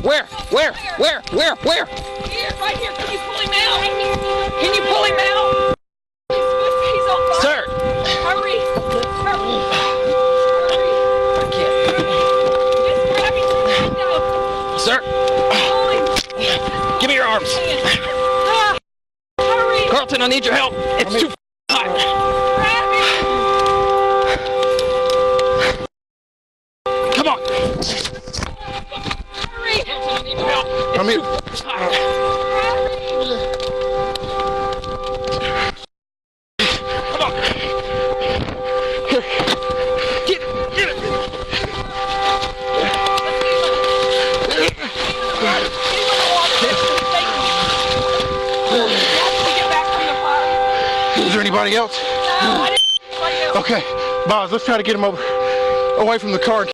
Where? Here, right here. Can you pull him out? Can you pull him out? He's on fire. Sir! Hurry. I can't. Just grab him through the window. Sir! Pull him. Give me your arms! Hurry. Carlton, I need your help! It's too hot! Grab him. Come on! Hurry. Carlton, I need your help! I'm here. It's hot! Come on! Get it! Is there anybody else? No, I didn't. Okay, Boz, let's try to get him away from the car.